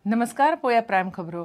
नमस्कार, पोया प्राइम खबरो.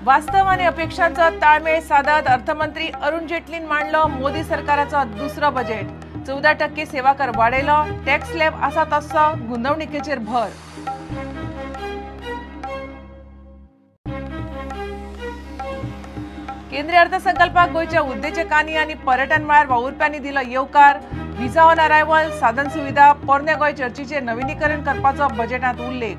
वास्तव आणि अपेक्षांचा ताळमेळ साधत अर्थमंत्री अरुण जेटलीन मांडलो मोदी सरकाराचो दुसरो बजेट. 14% सेवा कर वाडयलो, टॅक्स स्लॅब आसा तसो गुंतवणुकीचेर भर. केंद्रीय अर्थसंकल्पाक गोयच्या उद्देजकांनी आणि पर्यटन मळार वावुरप्यांनी दिलो येवकार. व्हिसा ऑन अरायव्हल, साधन सुविधा, पोरने गोंय चर्चीचे नविनीकरण करपाचो बजेटांत उल्लेख.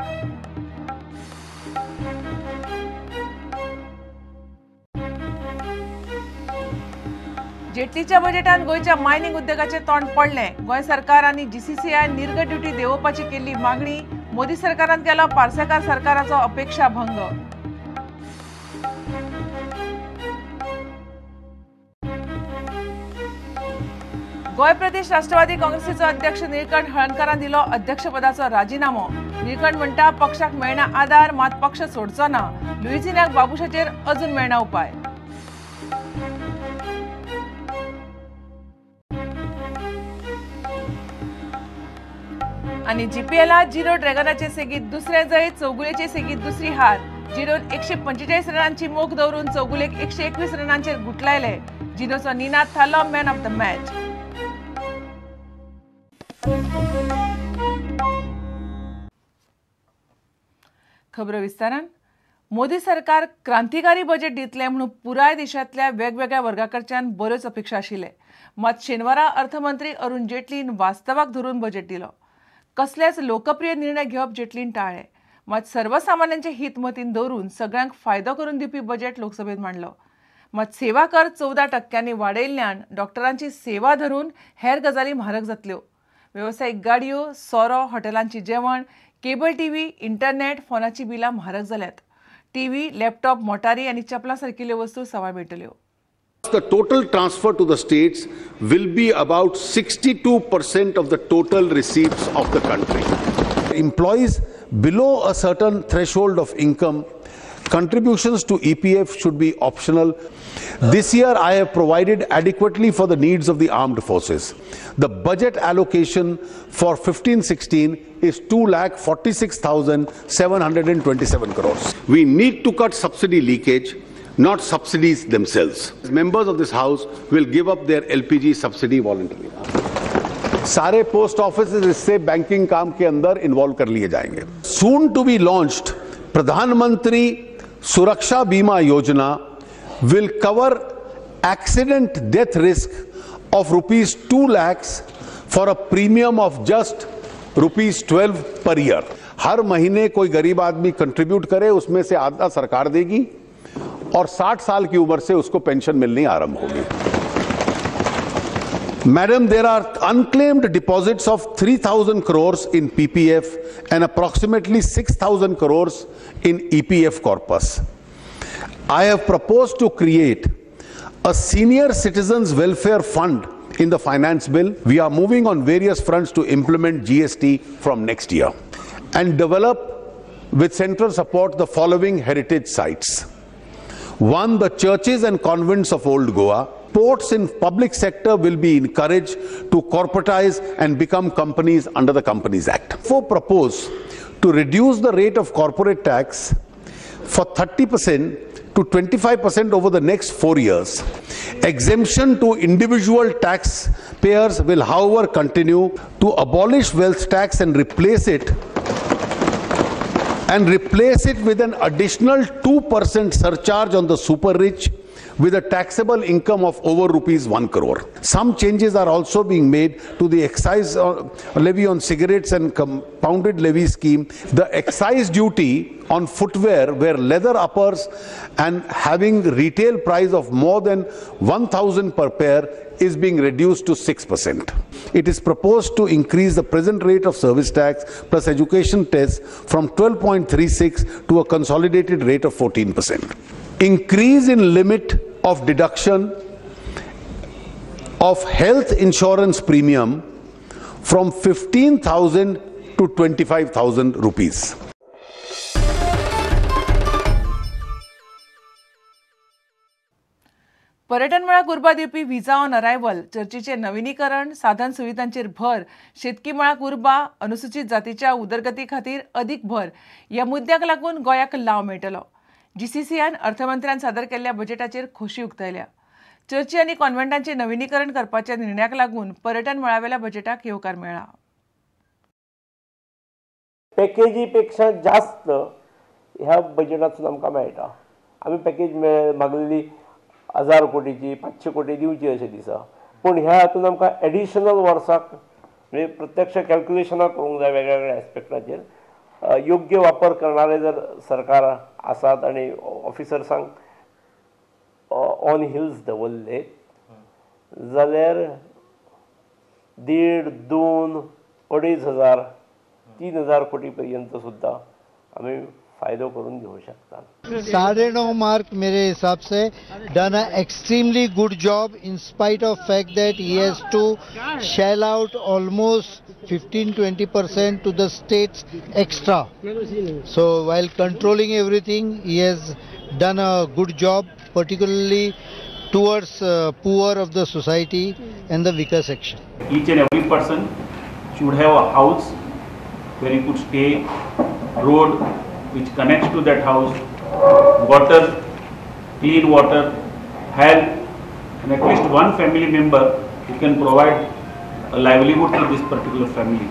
जेटलीच्या बजेटान गोयच्या मायनिंग उद्योगाचे तोंड पडले. गोंय सरकार आणि जीसीसीआय निर्गत ड्युटी देंवोवपाची केल्ली मागणी. मोदी सरकारान केलो पार्सेकार सरकाराचो अपेक्षा भंग. गोय प्रदेश राष्ट्रवादी काँग्रेसीचो अध्यक्ष निळकंठ हळर्णकारान दिलो अध्यक्षपदाचो राजीनामो. निळकंठ म्हणटा पक्षाक मेळना आधार, मात पक्ष सोडचो ना. लुईझिन्याक बाबुशाचेर अजून मेळना उपाय. आणि जीपीएलात झिरो ड्रॅगनाचे सेगीत दुसरे जैत, चौगुलेचे सेगीत दुसरी हार. झिरोन 145 रनांची मोख दवरून चौगुलेक 121 रनांचेर गुटलायले. झिरोचो निनाद थारलो मॅन ऑफ द मॅच. खबरो विस्तारान. मोदी सरकार क्रांतिकारी बजेट दितले म्हणून पुराय देशांतल्या वेगवेगळ्या वर्गाकडच्यान बऱ्योच अपेक्षा आशिल्ले. मात शेनवारा अर्थमंत्री अरुण जेटलीन वास्तवाक धरून बजेट दिलो. कसलेच लोकप्रिय निर्णय घेवप जेटलीन टाळ्ळे. मात सर्वसामान्यांचे हित मतीन दवरून सगळ्यांक फायदो करून दिवपी बजेट लोकसभेत मांडलो. मात सेवा कर 14% वाडयिल्ल्यान डॉक्टरांची सेवा धरून हेर गजाली म्हारग जातल्यो. वेवसायीक गाडयो, सोरो, हॉटेलांची जेवण, केबल टीव्ही, इंटरनेट, फोनाची बिलां म्हारग जाल्यात. टीव्ही, लॅपटॉप, मोटारी आणि चपलां सारकिल्ल्यो वस्तू सवाय मेळटल्यो. The total transfer to the states will be about 62% of the total receipts of the country. Employees below a certain threshold of income, contributions to EPF should be optional. This year I have provided adequately for the needs of the armed forces. The budget allocation for 15-16 is 2,46,727 crores. We need to cut subsidy leakage, not subsidies themselves. Members of this house will give up their LPG subsidy voluntarily. सारे post offices इससे banking काम के अंदर involve कर लिए जाएंगे. Soon to be launched, प्रधानमंत्री सुरक्षा बीमा योजना will cover accident death risk of rupees 2 lakhs for a premium of just rupees 12 per year. हर महीने कोई गरीब आदमी कंट्रीब्यूट करे, उसमें से आधा सरकार देगी और 60 साल की उम्र से उसको पेंशन मिलनी आरंभ होगी. Madam, there are unclaimed deposits of 3,000 crores in PPF and approximately 6,000 crores in EPF corpus. I have proposed to create a senior citizens welfare fund in the finance bill. We are moving on various fronts to implement GST from next year and develop with central support the following heritage sites. 1. The churches and convents of Old Goa. Ports in public sector will be encouraged to corporatize and become companies under the Companies Act. 4. Propose to reduce the rate of corporate tax for 30% to 25% over the next 4 years. Exemption to individual taxpayers will, however, continue. To abolish wealth tax and replace it with an additional 2% surcharge on the super rich with a taxable income of over rupees 1 crore. Some changes are also being made to the excise levy on cigarettes and compounded levy scheme. The excise duty on footwear where leather uppers and having retail price of more than 1,000 per pair is being reduced to 6%. It is proposed to increase the present rate of service tax plus education test from 12.36 to a consolidated rate of 14%. Increase in limit of deduction of health insurance premium from 15,000 to 25,000 rupees. पर्यटन मेळाक उर्बा दिवपी visa on arrival, चर्चीचे नविनीकरण, साधन सुविधांचेर भर, शेतकी मेळाक उर्बा, अनुसूचित जातीच्या उदरगती खातीर अदीक भर ह्या मुद्द्याक लागून गोंयाक लाव मेळटलो. GCCन अर्थमंत्र्यान सादर केल्ल्या बजेटाचेर खोशी उक्तायल्या. चर्ची आनी कॉन्व्हेंटांचे नविनीकरण करपाच्या निर्णयाक लागून पर्यटन मेळावेल्या बजेटाक येवकार मेळ्ळा. पॅकेजी पेक्षा जास्त ह्या बजेटांतून आमकां मेळटा. आमी पॅकेज मागलेली 1000 कोटीची 500 कोटी दिवची अशें दिसा, पूण ह्या हातून आमकां एडिशनल वर्साक म्हणजे प्रत्यक्ष कॅल्क्युलेशनां करूंक जाय वेगवेगळ्या एस्पेक्टाचेर. योग्य वापर करणारे जर सरकार आसात आनी ऑफिसर्सांक ऑन हिल्स दवरले जाल्यार 1.5, 2, 2,500, 3,000 कोटी पर्यंत सुद्धा आम्ही फायदो करून घेऊ शकता. 9.5 मार्क मेरे हिसाब से done uh extremely good job in spite of fact that he has to shell out almost 15-20% to the states extra. So while controlling everything, he has done a good job, particularly towards poor of the society and the weaker section. Each and every person should have a house where he could stay, road which connects to that house, water, clean water, health, and at least one family member who can provide a livelihood to this particular family.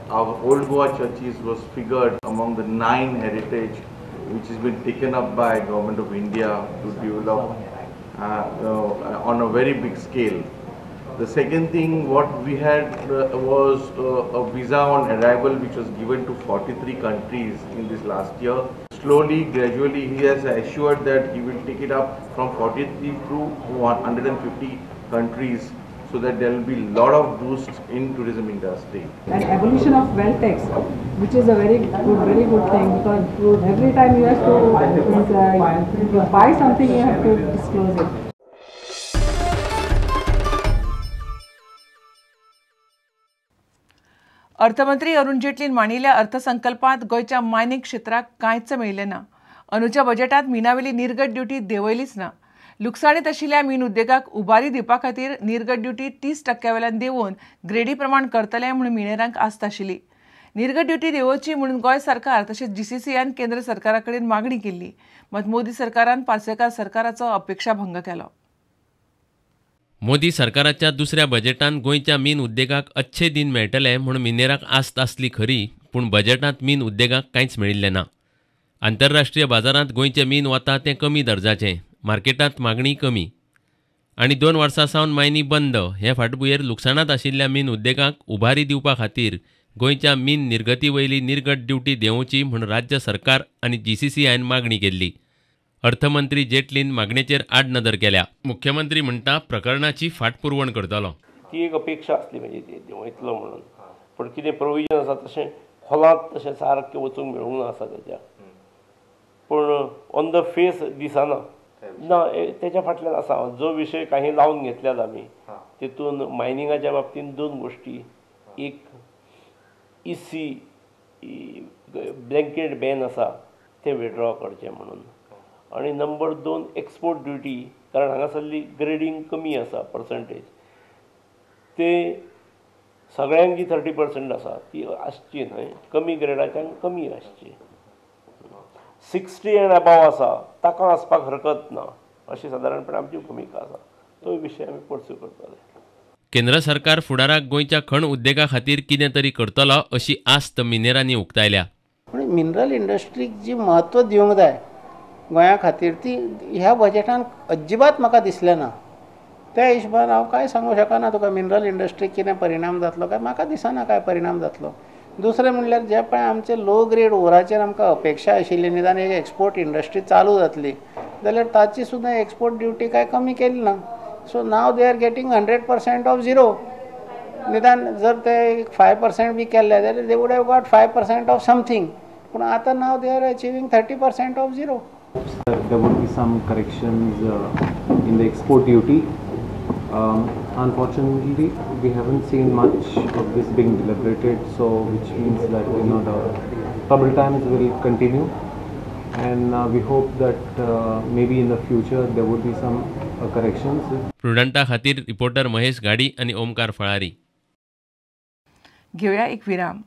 Our Old Goa churches was figured among the 9 heritage which has been taken up by Government of India to develop on a very big scale. The second thing what we had was a visa on arrival which was given to 43 countries in this last year. Slowly, gradually he has assured that he will take it up from 43 to 150 countries so that there will be a lot of boost in tourism industry. And abolition of wealth tax, which is a very good thing, because every time you have to you buy something, you have to disclose it. अर्थमंत्री अरुण जेटलीन मांडिल्ल्या अर्थसंकल्पांत गोंयच्या mining क्षेत्राक कांयच मेळिल्लें ना. अंदूच्या बजेटांत मिनावेली निर्गत duty देंवयलीच ना. लुकसाणीत आशिल्ल्या मीन उद्देगाक उबारी दिवपा खातीर निर्गत ड्युटी 30% वेल्यान देंवोवन ग्रेडी प्रमाण करतले म्हूण मिनेरांक आस्त आशिल्ली. निर्गत ड्युटी देंवोवची म्हणून गोंय सरकार तशेंच GCCन केंद्र सरकारा कडेन मागणी केल्ली. मात मोदी सरकारान पार्सेकार सरकाराचो अपेक्षा भंग केलो. मोदी सरकाराच्या दुसऱ्या बजेटांत गोंयच्या मीन उद्देगाक अच्छे दिन मेळटले म्हूण मिनेराक आस्त आसली खरी, पूण बजेटांत मीन उद्देगाक कांयच मेळिल्लें ना. आंतरराष्ट्रीय बाजारांत गोंयचें मीन वता तें कमी दर्जाचें, मार्केटांत मागणी कमी आनी 2 वर्सां सावन मायनी बंद. हे फाटभुंयेर लुकसाणांत आशिल्ल्या मीन उद्देगाक उबारी दिवपा खातीर गोंयच्या मीन निर्गती वयली निर्गत ड्युटी देंवोवची म्हूण राज्य सरकार आनी GCCन मागणी केल्ली. अर्थमंत्री जेटलीन मागणेचेर आडनदर केल्या. मुख्यमंत्री म्हणटा प्रकरणाची फाटपुरवण करतलो. ती एक अपेक्षा आसली म्हणजे ती देंवयतलो म्हणून, पण कितें प्रोविजन आसा तशें खोलांत तशें सारकें वचूंक मेळूंक ना आसा तेच्या. पूण ऑन द फेस दिसना ना तेच्या फाटल्यान आसा. जो विशय काही लावन घेतल्यात आमी तितून मायनिंगाच्या बाबतींत 2 गोश्टी. एक EC ब्लँकेट बॅन आसा तें विड्रॉ करचें म्हणून, आणि नंबर 2 एक्सपोर्ट ड्युटी, कारण हांगासरली ग्रेडिंग कमी आसा पर्संटेज, ते सगळ्यांक जी 30% आसा ती आसची न्हय, कमी ग्रेडाच्यांक कमी आसची. 60 एंड अबाव आसा ताका आसपाक हरकत ना अशी सादारणपणे आमची भुमिका आसा. तो विशय आमी परस्यू करतले. केंद्र सरकार फुडाराक गोंयच्या खण उद्देगा खातीर कितें तरी करतलो अशी आस्त मिनेरांनी उक्तायल्या. मिनरल इंडस्ट्रीक जी म्हत्व दिवंक जाय गोंया खातीर ती ह्या बजेटान अजिबात म्हाका दिसलें ना. त्या हिशोबान हांव कांय सांगूंक शकना तुका मिनरल इंडस्ट्रीक कितें परिणाम जातलो काय म्हाका दिसना काय परिणाम जातलो. दुसरें म्हणल्यार जे पळय आमचे लो ग्रेड ओराचेर आमकां अपेक्षा आशिल्ली, निदान एक एक्सपोर्ट इंडस्ट्री चालू जातली जाल्यार ताची सुद्दां एक्सपोर्ट ड्युटी काय कमी केली ना. So now they are getting 100% of zero. निदान जर ते 5% बी केल्ले जाल्यार they would have got 5% of something, पूण आतां now they are achieving 30% of zero. There would be some corrections in the export duty. Unfortunately, we haven't seen much of this being deliberated, so which means that the trouble times will continue. and we hope that maybe in the future there would be some corrections. प्रुडंटा खातीर reporter Mahesh गाडी आणि ओमकार फळारी. घेऊया एक विराम.